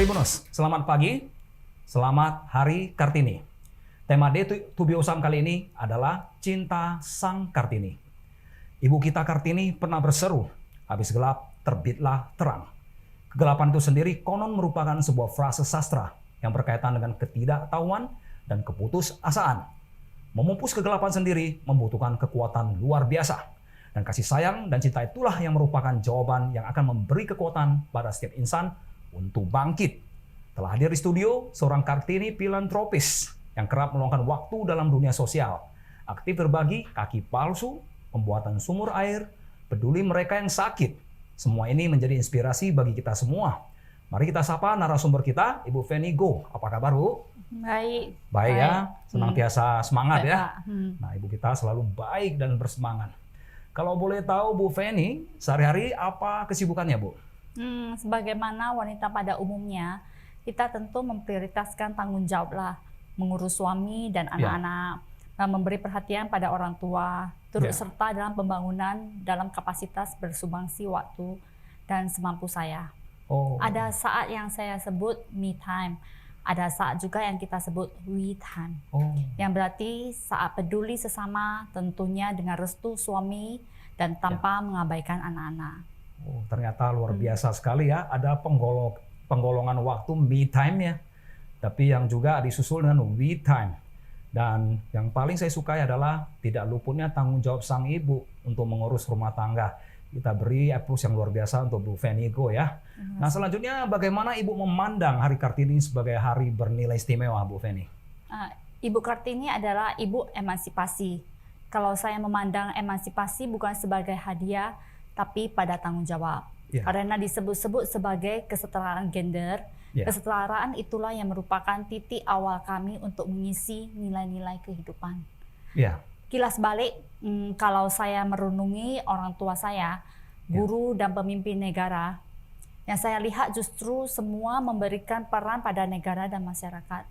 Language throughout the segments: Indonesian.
Tribunus, selamat pagi, selamat Hari Kartini. Tema Day to be Awesome kali ini adalah Cinta Sang Kartini. Ibu kita Kartini pernah berseru, habis gelap terbitlah terang. Kegelapan itu sendiri konon merupakan sebuah frase sastra yang berkaitan dengan ketidaktahuan dan keputusasaan. Memupus kegelapan sendiri membutuhkan kekuatan luar biasa. Dan kasih sayang dan cinta itulah yang merupakan jawaban yang akan memberi kekuatan pada setiap insan untuk bangkit. Telah hadir di studio seorang Kartini filantropis yang kerap meluangkan waktu dalam dunia sosial. Aktif berbagi kaki palsu, pembuatan sumur air, peduli mereka yang sakit. Semua ini menjadi inspirasi bagi kita semua. Mari kita sapa narasumber kita, Ibu Feni Go. Apa kabar, Bu? Baik. Baik ya, senantiasa semangat ya. Pak. Nah, Ibu kita selalu baik dan bersemangat. Kalau boleh tahu Bu Feni, sehari-hari apa kesibukannya, Bu? Sebagaimana wanita pada umumnya, kita tentu memprioritaskan tanggung jawab lah, mengurus suami dan anak-anak, memberi perhatian pada orang tua, turut serta dalam pembangunan dalam kapasitas bersumbangsi waktu dan semampu saya. Ada saat yang saya sebut me time, ada saat juga yang kita sebut we time, yang berarti saat peduli sesama tentunya dengan restu suami dan tanpa mengabaikan anak-anak. Ternyata luar biasa sekali ya, ada penggolongan waktu me time ya, tapi yang juga disusul dengan we time. Dan yang paling saya sukai adalah tidak luputnya tanggung jawab sang ibu untuk mengurus rumah tangga. Kita beri applause yang luar biasa untuk Bu Feni Go ya. Nah, selanjutnya bagaimana Ibu memandang Hari Kartini sebagai hari bernilai istimewa, Bu Feni? Ibu Kartini adalah ibu emansipasi. Kalau saya memandang emansipasi bukan sebagai hadiah, tapi pada tanggung jawab. Karena disebut-sebut sebagai kesetaraan gender, kesetaraan itulah yang merupakan titik awal kami untuk mengisi nilai-nilai kehidupan. Kilas balik, kalau saya merenungi orang tua saya, guru dan pemimpin negara, yang saya lihat justru semua memberikan peran pada negara dan masyarakat.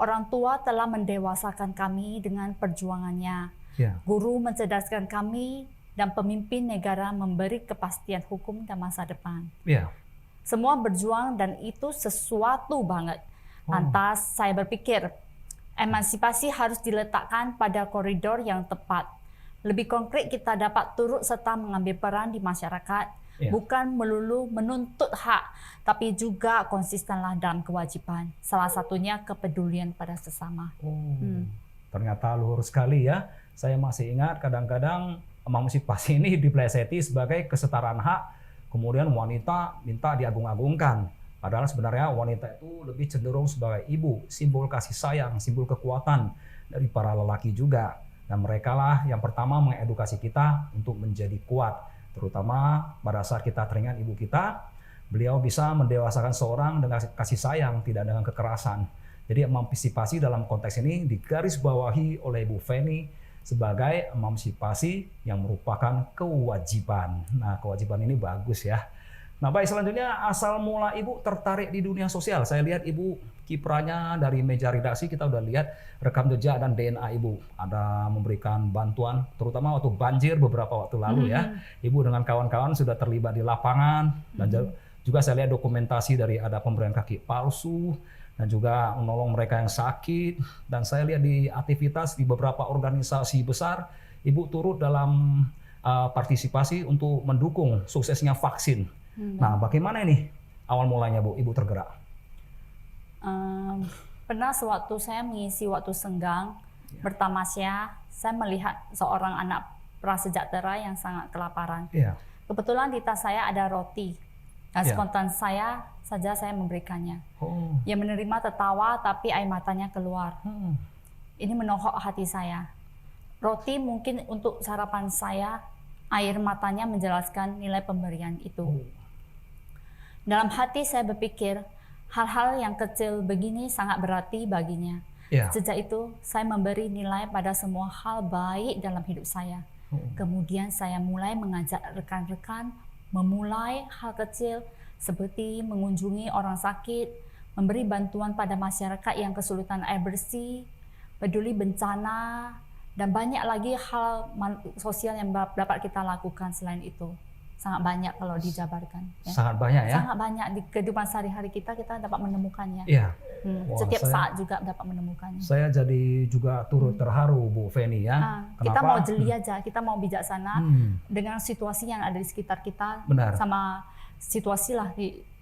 Orang tua telah mendewasakan kami dengan perjuangannya. Guru mencerdaskan kami, dan pemimpin negara memberi kepastian hukum dan masa depan. Semua berjuang dan itu sesuatu banget. Lantas saya berpikir, emansipasi harus diletakkan pada koridor yang tepat. Lebih konkret kita dapat turut serta mengambil peran di masyarakat, bukan melulu menuntut hak, tapi juga konsistenlah dalam kewajiban. Salah satunya kepedulian pada sesama. Ternyata luhur sekali ya. Saya masih ingat kadang-kadang emansipasi ini dipeleseti sebagai kesetaraan hak, kemudian wanita minta diagung-agungkan. Padahal sebenarnya wanita itu lebih cenderung sebagai ibu, simbol kasih sayang, simbol kekuatan dari para lelaki juga. Dan mereka lah yang pertama mengedukasi kita untuk menjadi kuat. Terutama pada saat kita teringat ibu kita, beliau bisa mendewasakan seorang dengan kasih sayang, tidak dengan kekerasan. Jadi emansipasi dalam konteks ini digarisbawahi oleh Bu Feni sebagai emansipasi yang merupakan kewajiban. Nah, kewajiban ini bagus ya. Nah, baik, selanjutnya asal mula Ibu tertarik di dunia sosial. Saya lihat Ibu kiprahnya dari meja redaksi, kita udah lihat rekam jejak dan DNA Ibu. Ada memberikan bantuan, terutama waktu banjir beberapa waktu lalu ya. Ibu dengan kawan-kawan sudah terlibat di lapangan, dan juga saya lihat dokumentasi dari ada pemberian kaki palsu, dan juga menolong mereka yang sakit. Dan saya lihat di aktivitas di beberapa organisasi besar, Ibu turut dalam partisipasi untuk mendukung suksesnya vaksin. Nah, bagaimana ini awal mulanya Bu, Ibu tergerak? Pernah sewaktu saya mengisi waktu senggang bertamasya, saya melihat seorang anak prasejahtera yang sangat kelaparan. Kebetulan di tas saya ada roti. Nah, spontan saya memberikannya. Ia menerima tertawa tapi air matanya keluar. Ini menohok hati saya. Roti mungkin untuk sarapan saya, air matanya menjelaskan nilai pemberian itu. Dalam hati saya berpikir, hal-hal yang kecil begini sangat berarti baginya. Sejak itu, saya memberi nilai pada semua hal baik dalam hidup saya. Kemudian saya mulai mengajak rekan-rekan memulai hal kecil seperti mengunjungi orang sakit, memberi bantuan pada masyarakat yang kesulitan air bersih, peduli bencana, dan banyak lagi hal sosial yang dapat kita lakukan selain itu. sangat banyak kalau dijabarkan. Ya. Sangat banyak ya? Sangat banyak di kehidupan sehari-hari kita dapat menemukannya. Iya. Wah, Setiap saat juga dapat menemukannya. Saya jadi juga turut terharu Bu Feni ya. Kita mau jeli aja, kita mau bijaksana dengan situasi yang ada di sekitar kita. Benar. Sama situasi lah,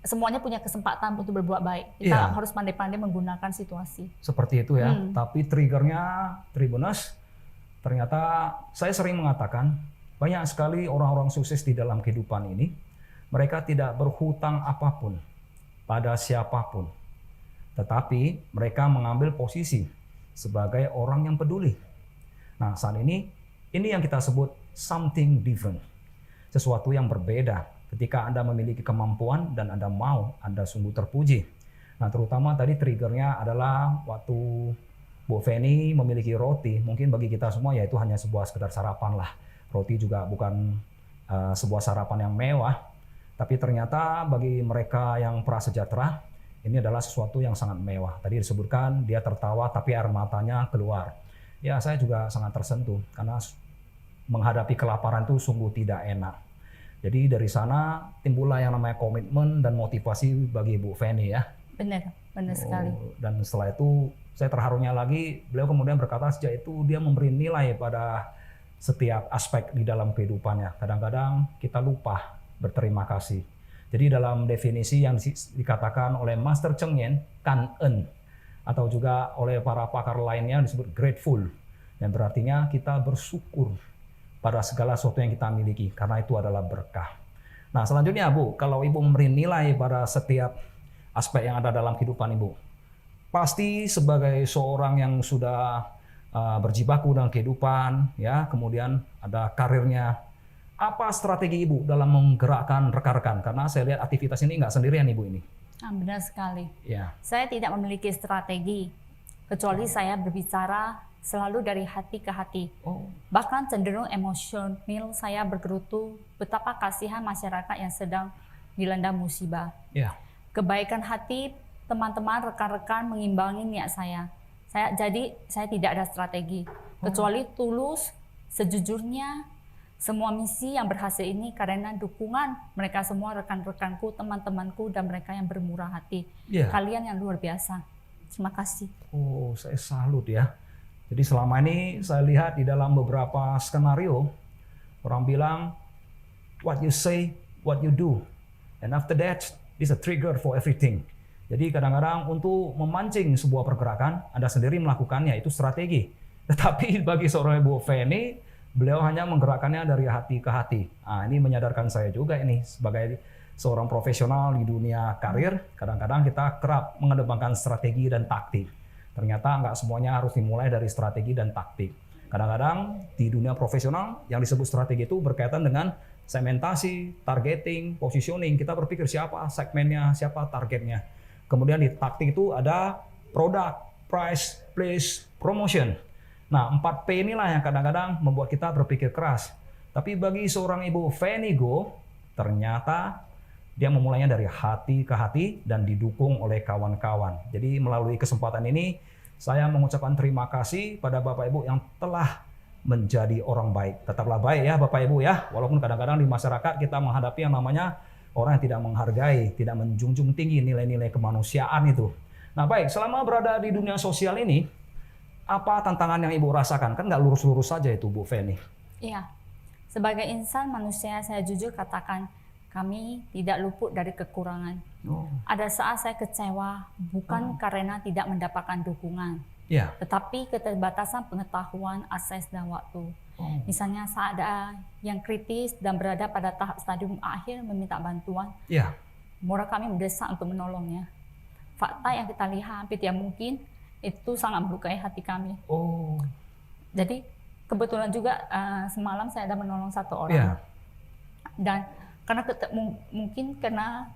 semuanya punya kesempatan untuk berbuat baik. Kita harus pandai-pandai menggunakan situasi. Seperti itu ya. Tapi triggernya Tribuners, ternyata saya sering mengatakan banyak sekali orang-orang sukses di dalam kehidupan ini, mereka tidak berhutang apapun pada siapapun. Tetapi mereka mengambil posisi sebagai orang yang peduli. Nah, saat ini yang kita sebut something different. Sesuatu yang berbeda. Ketika Anda memiliki kemampuan dan Anda mau, Anda sungguh terpuji. Nah, terutama tadi triggernya adalah waktu Bu Feni memiliki roti. Mungkin bagi kita semua ya itu hanya sebuah sekedar sarapan lah. Roti juga bukan sebuah sarapan yang mewah, tapi ternyata bagi mereka yang prasejahtera, ini adalah sesuatu yang sangat mewah. Tadi disebutkan dia tertawa tapi air matanya keluar. Ya, saya juga sangat tersentuh karena menghadapi kelaparan itu sungguh tidak enak. Jadi dari sana timbullah yang namanya komitmen dan motivasi bagi Bu Feni ya. Benar sekali. Dan setelah itu saya terharunya lagi, beliau kemudian berkata sejak itu dia memberi nilai pada setiap aspek di dalam kehidupannya. Kadang-kadang kita lupa berterima kasih. Jadi dalam definisi yang dikatakan oleh Master Cheng Yen, kan-en, atau juga oleh para pakar lainnya disebut grateful. Dan berartinya kita bersyukur pada segala sesuatu yang kita miliki, karena itu adalah berkah. Nah selanjutnya Bu, kalau Ibu memberi nilai pada setiap aspek yang ada dalam kehidupan Ibu, pasti sebagai seorang yang sudah berjibaku dalam kehidupan, ya, kemudian ada karirnya. Apa strategi Ibu dalam menggerakkan rekan-rekan? Karena saya lihat aktivitas ini nggak sendirian Ibu ini. Benar sekali. Ya. Saya tidak memiliki strategi, kecuali saya berbicara selalu dari hati ke hati. Bahkan cenderung emosional saya bergerutu betapa kasihan masyarakat yang sedang dilanda musibah. Ya. Kebaikan hati teman-teman, rekan-rekan mengimbangi niat saya. Jadi saya tidak ada strategi, kecuali tulus, sejujurnya. Semua misi yang berhasil ini karena dukungan mereka semua, rekan-rekanku, teman-temanku, dan mereka yang bermurah hati. Kalian yang luar biasa. Terima kasih. Saya salut ya. Jadi selama ini saya lihat di dalam beberapa skenario, orang bilang, what you say, what you do. And after that, is a trigger for everything. Jadi kadang-kadang untuk memancing sebuah pergerakan, Anda sendiri melakukannya, itu strategi. Tetapi bagi seorang Ibu Feni, beliau hanya menggerakkannya dari hati ke hati. Nah, ini menyadarkan saya juga ini, sebagai seorang profesional di dunia karir, kadang-kadang kita kerap mengedepankan strategi dan taktik. Ternyata nggak semuanya harus dimulai dari strategi dan taktik. Kadang-kadang di dunia profesional, yang disebut strategi itu berkaitan dengan segmentasi, targeting, positioning. Kita berpikir siapa segmennya, siapa targetnya. Kemudian di taktik itu ada product, price, place, promotion. Nah, 4P inilah yang kadang-kadang membuat kita berpikir keras. Tapi bagi seorang Ibu Feni Go, ternyata dia memulainya dari hati ke hati dan didukung oleh kawan-kawan. Jadi melalui kesempatan ini, saya mengucapkan terima kasih pada Bapak Ibu yang telah menjadi orang baik. Tetaplah baik ya Bapak Ibu ya. Walaupun kadang-kadang di masyarakat kita menghadapi yang namanya orang yang tidak menghargai, tidak menjunjung tinggi nilai-nilai kemanusiaan itu. Nah baik, selama berada di dunia sosial ini, apa tantangan yang Ibu rasakan? Kan nggak lurus-lurus saja itu Bu Feni. Iya, sebagai insan manusia saya jujur katakan, kami tidak luput dari kekurangan. Ada saat saya kecewa, bukan karena tidak mendapatkan dukungan, tetapi keterbatasan pengetahuan, akses, dan waktu. Misalnya saat ada yang kritis dan berada pada tahap stadium akhir meminta bantuan, moral kami mendesak untuk menolongnya. Fakta yang kita lihat hampir tidak mungkin, itu sangat melukai hati kami. Jadi kebetulan juga semalam saya ada menolong satu orang, dan karena mungkin karena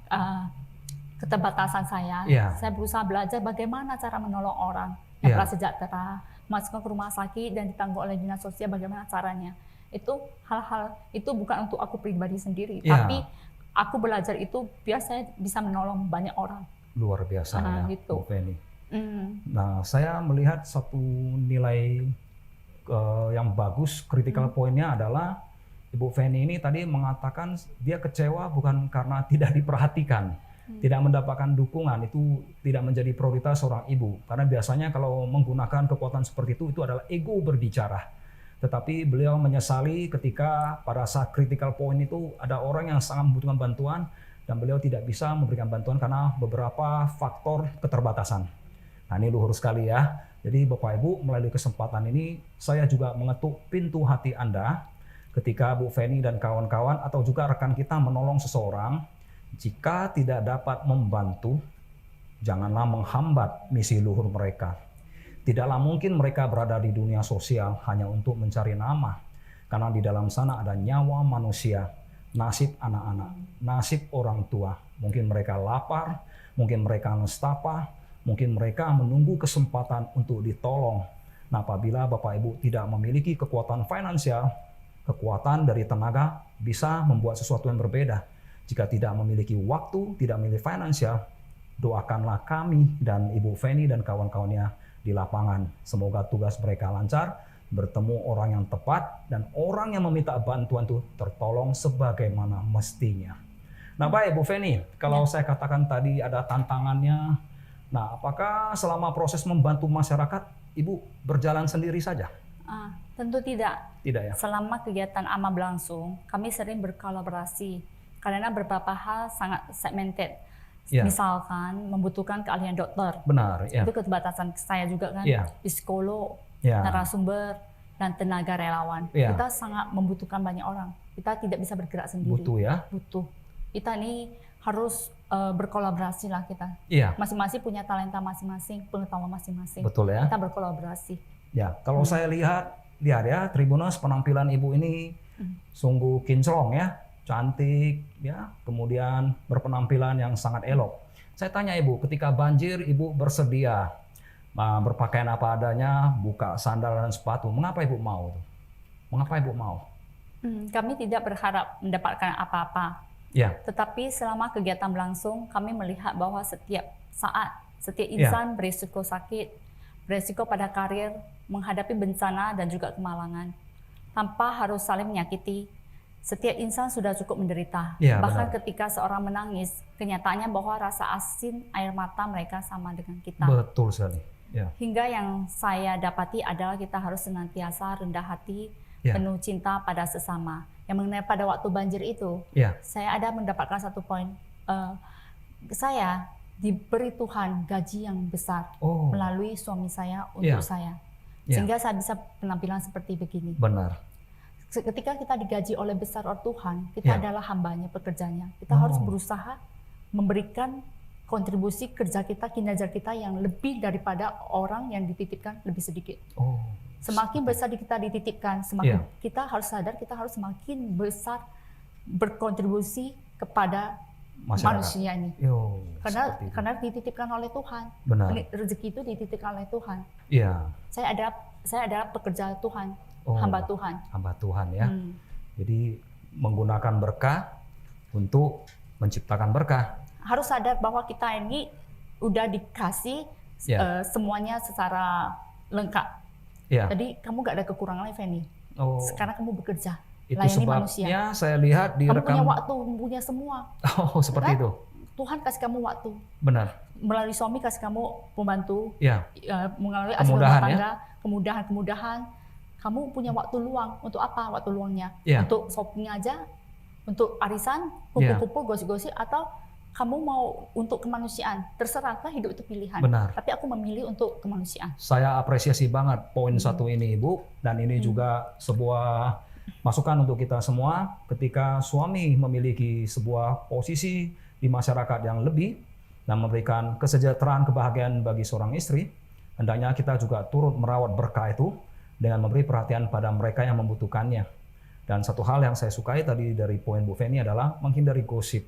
keterbatasan saya berusaha belajar bagaimana cara menolong orang yang prasejahtera, masukkan ke rumah sakit dan ditanggung oleh dinas sosial bagaimana caranya. Itu hal-hal itu bukan untuk aku pribadi sendiri, tapi aku belajar itu biar saya bisa menolong banyak orang. Luar biasa ya, gitu. Bu Feni. Nah, saya melihat satu nilai yang bagus, critical point-nya adalah Ibu Feni ini tadi mengatakan dia kecewa bukan karena tidak diperhatikan, tidak mendapatkan dukungan, itu tidak menjadi prioritas seorang ibu. Karena biasanya kalau menggunakan kekuatan seperti itu adalah ego berbicara. Tetapi beliau menyesali ketika pada saat critical point itu ada orang yang sangat membutuhkan bantuan dan beliau tidak bisa memberikan bantuan karena beberapa faktor keterbatasan. Nah ini luhur sekali ya. Jadi Bapak Ibu, melalui kesempatan ini saya juga mengetuk pintu hati Anda ketika Bu Feni dan kawan-kawan atau juga rekan kita menolong seseorang, jika tidak dapat membantu, janganlah menghambat misi luhur mereka. Tidaklah mungkin mereka berada di dunia sosial hanya untuk mencari nama, karena di dalam sana ada nyawa manusia, nasib anak-anak, nasib orang tua. Mungkin mereka lapar, mungkin mereka nestapa, mungkin mereka menunggu kesempatan untuk ditolong. Nah, apabila Bapak Ibu tidak memiliki kekuatan finansial, kekuatan dari tenaga bisa membuat sesuatu yang berbeda. Jika tidak memiliki waktu, tidak memiliki finansial, doakanlah kami dan Ibu Feni dan kawan-kawannya di lapangan. Semoga tugas mereka lancar, bertemu orang yang tepat, dan orang yang meminta bantuan itu tertolong sebagaimana mestinya. Nah baik Bu Feni, kalau saya katakan tadi ada tantangannya, nah apakah selama proses membantu masyarakat, Ibu berjalan sendiri saja? Tentu tidak. Tidak ya? Selama kegiatan AMA berlangsung, kami sering berkolaborasi karena beberapa hal sangat segmented. Ya. Misalkan membutuhkan keahlian dokter. Benar. Ya. Itu keterbatasan saya juga kan. Ya. Psikolog, Ya. narasumber, dan tenaga relawan. Ya. Kita sangat membutuhkan banyak orang. Kita tidak bisa bergerak sendiri. Butuh ya? Butuh. Kita ini harus berkolaborasi lah kita. Iya. Masing-masing punya talenta masing-masing, pengetahuan masing-masing. Betul ya. Kita berkolaborasi. Ya, kalau saya lihat ya Tribuners, penampilan Ibu ini sungguh kinclong ya, cantik ya, kemudian berpenampilan yang sangat elok. Saya tanya Ibu, ketika banjir Ibu bersedia berpakaian apa adanya, buka sandal dan sepatu, mengapa Ibu mau? Mengapa Ibu mau? Kami tidak berharap mendapatkan apa-apa. Ya. Tetapi selama kegiatan berlangsung, kami melihat bahwa setiap saat, setiap insan berisiko sakit, berisiko pada karir, menghadapi bencana dan juga kemalangan. Tanpa harus saling menyakiti, setiap insan sudah cukup menderita. Ya, bahkan benar. ketika seorang menangis, kenyataannya bahwa rasa asin air mata mereka sama dengan kita. Betul sekali. Ya. Hingga yang saya dapati adalah kita harus senantiasa rendah hati, Ya. penuh cinta pada sesama. Yang mengenai pada waktu banjir itu, Ya. saya ada mendapatkan satu poin. Saya diberi Tuhan gaji yang besar melalui suami saya untuk saya. Sehingga saya bisa penampilan seperti begini. Benar. Ketika kita digaji oleh besar oleh Tuhan, kita adalah hambanya, pekerjanya. Kita harus berusaha memberikan kontribusi kerja kita, kinerja kita yang lebih daripada orang yang dititipkan lebih sedikit. Semakin besar kita dititipkan, semakin kita harus sadar kita harus semakin besar berkontribusi kepada manusia ini. Karena dititipkan oleh Tuhan. Benar. Rezeki itu dititipkan oleh Tuhan. Iya. Saya adalah pekerja Tuhan, hamba Tuhan. Hamba Tuhan ya. Jadi menggunakan berkah untuk menciptakan berkah. Harus sadar bahwa kita ini udah dikasih semuanya secara lengkap. Jadi kamu gak ada kekurangan lagi, Feni. Sekarang kamu bekerja. Itu layani sebabnya manusia. Saya lihat di kamu rekam. punya waktu, punya semua. Seperti itu. Tuhan kasih kamu waktu. Benar. Melalui suami kasih kamu pembantu. Melalui asisten rumah tangga, kemudahan. Kamu punya waktu luang. Untuk apa waktu luangnya? Untuk shopping aja, untuk arisan, kumpul-kumpul, gosip-gosip, atau kamu mau untuk kemanusiaan. Terserah, kan hidup itu pilihan. Benar. Tapi aku memilih untuk kemanusiaan. Saya apresiasi banget poin satu ini Ibu, dan ini juga sebuah masukan untuk kita semua. Ketika suami memiliki sebuah posisi di masyarakat yang lebih dan memberikan kesejahteraan, kebahagiaan bagi seorang istri, hendaknya kita juga turut merawat berkah itu dengan memberi perhatian pada mereka yang membutuhkannya. Dan satu hal yang saya sukai tadi dari poin Bu Feni adalah menghindari gosip,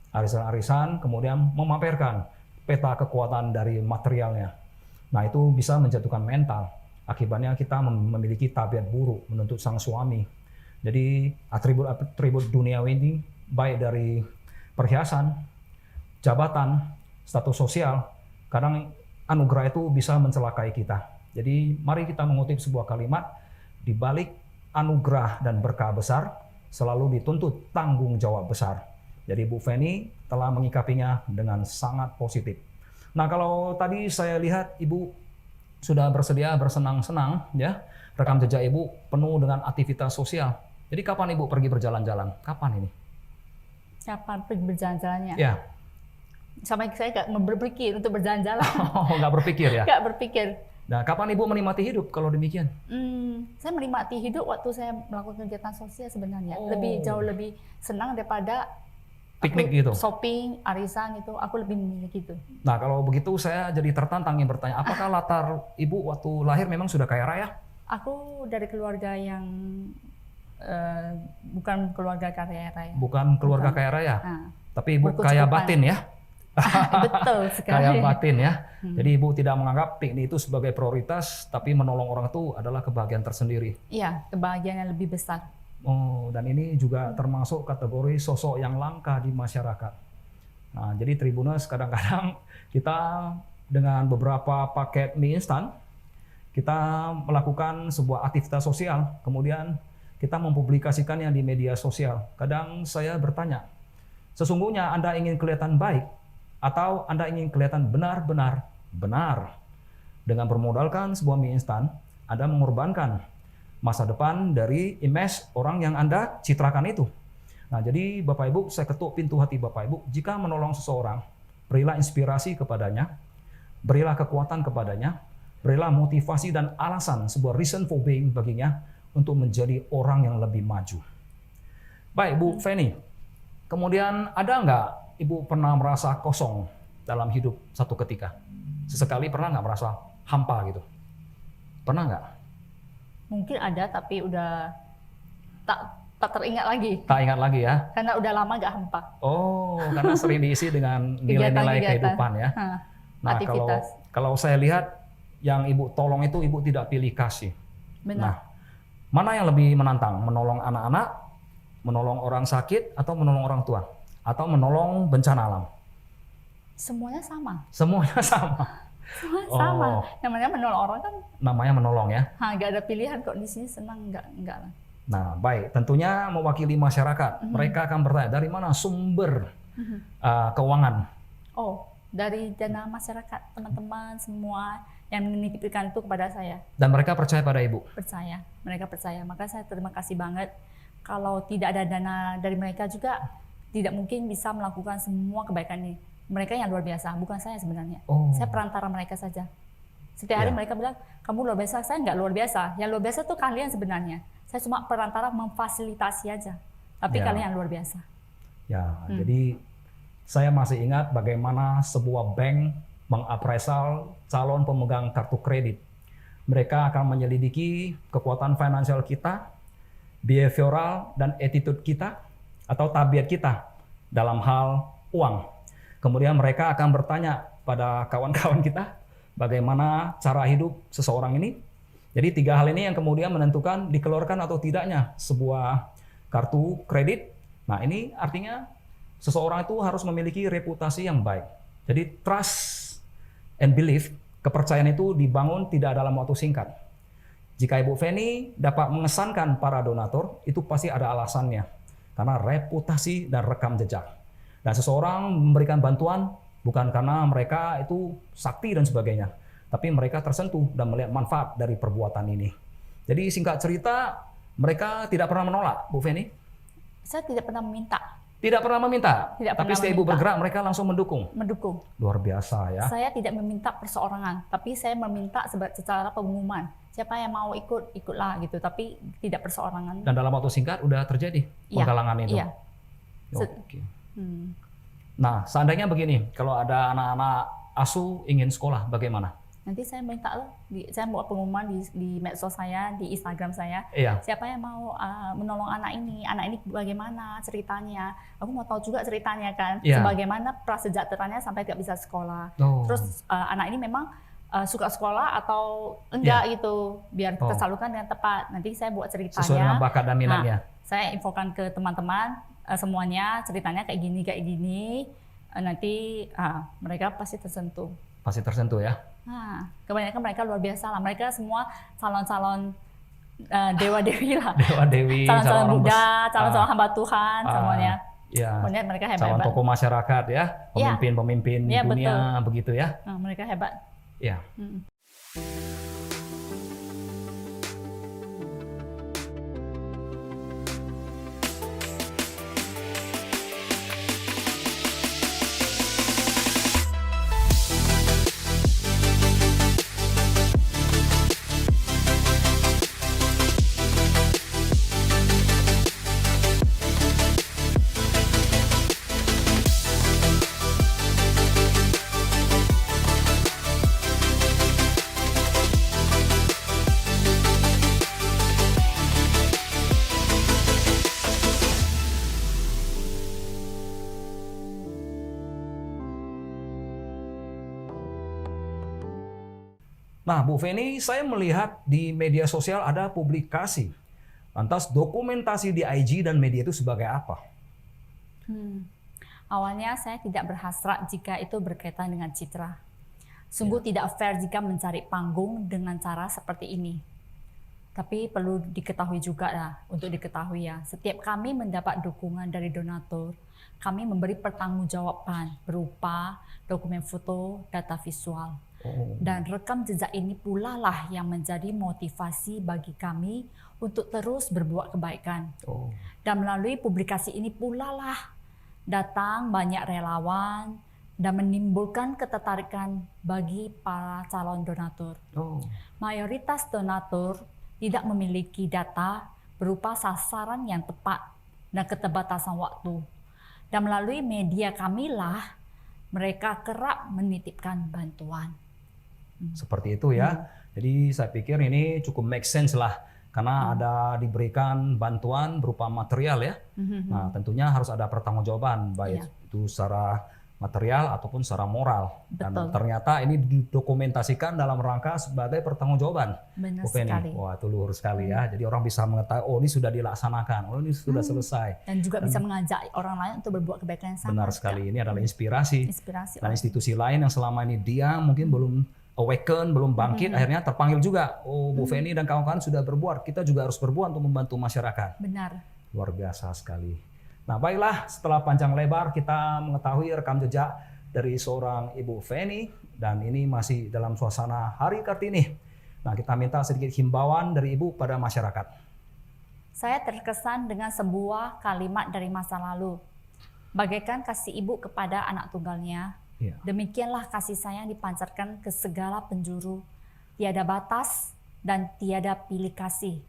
arisan-arisan, kemudian memamerkan peta kekuatan dari materialnya. Nah itu bisa menjatuhkan mental. Akibatnya kita memiliki tabiat buruk menuntut sang suami. Jadi atribut-atribut duniawi ini baik dari perhiasan, jabatan, status sosial, kadang anugerah itu bisa mencelakai kita. Jadi mari kita mengutip sebuah kalimat, di balik anugerah dan berkah besar, selalu dituntut tanggung jawab besar. Jadi Bu Feni telah mengikapinya dengan sangat positif. Nah, kalau tadi saya lihat Ibu sudah bersedia bersenang-senang, ya, rekam jejak Ibu penuh dengan aktivitas sosial. Jadi kapan Ibu pergi berjalan-jalan? Kapan ini? Kapan pergi berjalan-jalannya? Ya. Sama saya nggak berpikir untuk berjalan-jalan. Oh, nggak berpikir ya? Nggak berpikir. Nah, kapan Ibu menikmati hidup kalau demikian? Saya menikmati hidup waktu saya melakukan kegiatan sosial sebenarnya. Oh. Jauh lebih senang daripada Piknik aku gitu? shopping, arisan gitu. Aku lebih memilih gitu. Nah, kalau begitu saya jadi tertantang ingin bertanya, apakah latar Ibu waktu lahir memang sudah kaya raya? Aku dari keluarga yang bukan keluarga kaya raya. Bukan keluarga kaya raya, Nah, tapi Ibu kaya batin ya? betul sekali. Kaya batin ya. Jadi Ibu tidak menganggap piknik itu sebagai prioritas, tapi menolong orang itu adalah kebahagiaan tersendiri. Iya, kebahagiaan yang lebih besar. Oh, dan ini juga termasuk kategori sosok yang langka di masyarakat. Nah, jadi Tribuners kadang-kadang kita dengan beberapa paket mie instan, kita melakukan sebuah aktivitas sosial, kemudian kita mempublikasikannya di media sosial. Kadang saya bertanya, sesungguhnya Anda ingin kelihatan baik atau Anda ingin kelihatan benar-benar benar? Dengan bermodalkan sebuah mie instan, Anda mengorbankan masa depan dari image orang yang Anda citrakan itu. Nah, jadi Bapak Ibu, saya ketuk pintu hati Bapak Ibu, jika menolong seseorang, berilah inspirasi kepadanya, berilah kekuatan kepadanya, berilah motivasi dan alasan, sebuah reason for being baginya untuk menjadi orang yang lebih maju. Baik, Bu Feni, kemudian ada nggak Ibu pernah merasa kosong dalam hidup satu ketika? Sesekali pernah nggak merasa hampa gitu? Pernah nggak? Mungkin ada, tapi udah tak teringat lagi. Tak ingat lagi ya? Karena udah lama gak hampa. Oh, karena sering diisi dengan nilai-nilai kehidupan ya. Nah, aktivitas. kalau saya lihat yang Ibu tolong itu Ibu tidak pilih kasih. Benar. Nah, mana yang lebih menantang? Menolong anak-anak, menolong orang sakit, atau menolong orang tua? Atau menolong bencana alam? Semuanya sama. Semuanya sama. Semuanya sama. Namanya menolong orang kan. Namanya menolong ya. Gak ada pilihan kok di sini, senang enggak lah. Nah, baik. Tentunya mewakili masyarakat. Mereka akan bertanya dari mana sumber keuangan? Oh, dari dana masyarakat, teman-teman semua yang menitipkan itu kepada saya. Dan mereka percaya pada Ibu? Percaya, mereka percaya. Maka saya terima kasih banget. Kalau tidak ada dana dari mereka juga, tidak mungkin bisa melakukan semua kebaikan ini. Mereka yang luar biasa, bukan saya sebenarnya. Oh. Saya perantara mereka saja. Setiap hari mereka bilang, kamu luar biasa. Saya nggak luar biasa. Yang luar biasa tuh kalian sebenarnya. Saya cuma perantara memfasilitasi aja. Tapi kalian yang luar biasa. Ya, jadi saya masih ingat bagaimana sebuah bank mengapresal calon pemegang kartu kredit. Mereka akan menyelidiki kekuatan finansial kita, behavioral dan attitude kita, atau tabiat kita dalam hal uang. Kemudian mereka akan bertanya pada kawan-kawan kita bagaimana cara hidup seseorang ini. Jadi 3 hal ini yang kemudian menentukan dikeluarkan atau tidaknya sebuah kartu kredit. Nah, ini artinya seseorang itu harus memiliki reputasi yang baik. Jadi trust and belief, kepercayaan itu dibangun tidak dalam waktu singkat. Jika Ibu Feni dapat mengesankan para donatur, itu pasti ada alasannya. Karena reputasi dan rekam jejak. Dan seseorang memberikan bantuan bukan karena mereka itu sakti dan sebagainya, tapi mereka tersentuh dan melihat manfaat dari perbuatan ini. Jadi singkat cerita, mereka tidak pernah menolak, Bu Feni? Saya tidak pernah meminta. Tidak pernah meminta, tapi setelah Ibu bergerak, mereka langsung mendukung. Mendukung. Luar biasa ya. Saya tidak meminta perseorangan, tapi saya meminta secara pengumuman. Siapa yang mau ikut, ikutlah gitu, tapi tidak perseorangan. Dan dalam waktu singkat udah terjadi penggalangan itu. Iya. Oke. Nah, seandainya begini, kalau ada anak-anak asuh ingin sekolah, bagaimana? Nanti saya minta loh, saya buat pengumuman di medsos saya, di Instagram saya. Iya. Siapa yang mau menolong anak ini bagaimana ceritanya? Aku mau tahu juga ceritanya kan, sebagaimana prasejahteranya sampai tidak bisa sekolah. Terus anak ini memang suka sekolah atau enggak gitu, biar tersalurkan dengan tepat. Nanti saya buat ceritanya. Sesuai dengan bakat dan minatnya. Saya infokan ke teman-teman semuanya, ceritanya kayak gini. Nanti mereka pasti tersentuh. Pasti tersentuh ya. Kebanyakan mereka luar biasa lah. Mereka semua calon-calon dewa-dewi lah. Dewa-dewi, Calon-calon calon Buddha, calon-calon hamba Tuhan semuanya. Ya, Kemudian mereka calon hebat-hebat. tokoh masyarakat ya, pemimpin-pemimpin Ya, dunia begitu ya. Mereka hebat. Ya. Nah, Bu Feni, saya melihat di media sosial ada publikasi. Lantas dokumentasi di IG dan media itu sebagai apa? Awalnya saya tidak berhasrat jika itu berkaitan dengan citra. Sungguh tidak fair jika mencari panggung dengan cara seperti ini. Tapi perlu diketahui juga lah, untuk diketahui ya, setiap kami mendapat dukungan dari donatur, kami memberi pertanggungjawaban berupa dokumen foto, data visual. Dan rekam jejak ini pula lah yang menjadi motivasi bagi kami untuk terus berbuat kebaikan. Dan melalui publikasi ini pula lah datang banyak relawan dan menimbulkan ketertarikan bagi para calon donatur. Mayoritas donatur tidak memiliki data berupa sasaran yang tepat dan keterbatasan waktu. Dan melalui media kamilah mereka kerap menitipkan bantuan. Seperti itu ya. Jadi saya pikir ini cukup make sense lah. Karena ada diberikan bantuan berupa material ya. Nah tentunya harus ada pertanggungjawaban. Baik itu secara material ataupun secara moral. Dan ternyata ini didokumentasikan dalam rangka sebagai pertanggungjawaban. Benar Bu Feni. sekali. Wah itu luhur sekali ya. Jadi orang bisa mengetahui, oh ini sudah dilaksanakan, oh ini sudah selesai. Dan juga bisa mengajak orang lain untuk berbuat kebaikan yang sama. Benar sekali, ini adalah inspirasi. Dan orang. institusi lain yang selama ini diam, mungkin belum awaken, belum bangkit, akhirnya terpanggil juga. Oh Bu Feni dan kawan-kawan sudah berbuat, kita juga harus berbuat untuk membantu masyarakat. Benar. Luar biasa sekali. Nah baiklah, setelah panjang lebar kita mengetahui rekam jejak dari seorang Ibu Feni, dan ini masih dalam suasana Hari Kartini. Nah kita minta sedikit himbauan dari Ibu pada masyarakat. Saya terkesan dengan sebuah kalimat dari masa lalu. Bagaikan kasih ibu kepada anak tunggalnya, demikianlah kasih sayang dipancarkan ke segala penjuru, tiada batas dan tiada pilih kasih.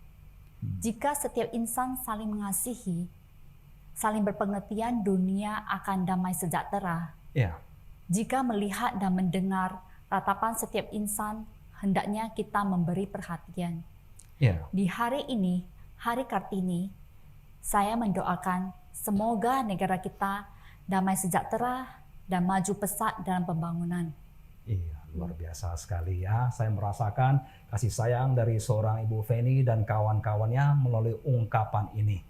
Jika setiap insan saling mengasihi, saling berpengertian, dunia akan damai sejahtera. Jika melihat dan mendengar ratapan setiap insan, hendaknya kita memberi perhatian. Di hari ini, Hari Kartini, saya mendoakan semoga negara kita damai sejahtera dan maju pesat dalam pembangunan. Iya, luar biasa sekali ya. Saya merasakan kasih sayang dari seorang Ibu Feni dan kawan-kawannya melalui ungkapan ini.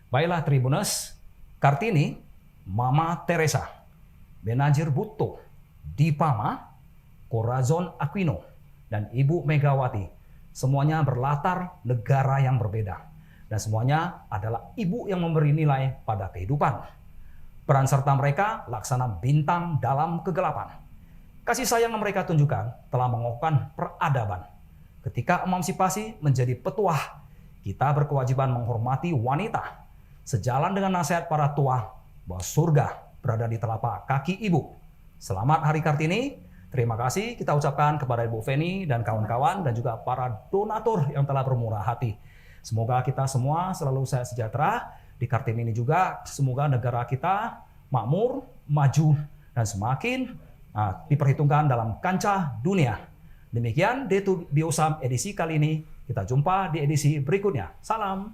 Baiklah Tribuners, Kartini, Mama Teresa, Benazir Bhutto, Dipama, Corazon Aquino, dan Ibu Megawati, semuanya berlatar negara yang berbeda. Dan semuanya adalah ibu yang memberi nilai pada kehidupan. Peran serta mereka laksana bintang dalam kegelapan. Kasih sayang yang mereka tunjukkan telah mengokohkan peradaban. Ketika emansipasi menjadi petuah, kita berkewajiban menghormati wanita. Sejalan dengan nasihat para tua bahwa surga berada di telapak kaki ibu. Selamat Hari Kartini. Terima kasih kita ucapkan kepada Ibu Feni dan kawan-kawan dan juga para donatur yang telah bermurah hati. Semoga kita semua selalu sejahtera. Di Kartini ini juga semoga negara kita makmur, maju, dan semakin diperhitungkan dalam kancah dunia. Demikian Detu Biosam edisi kali ini. Kita jumpa di edisi berikutnya. Salam.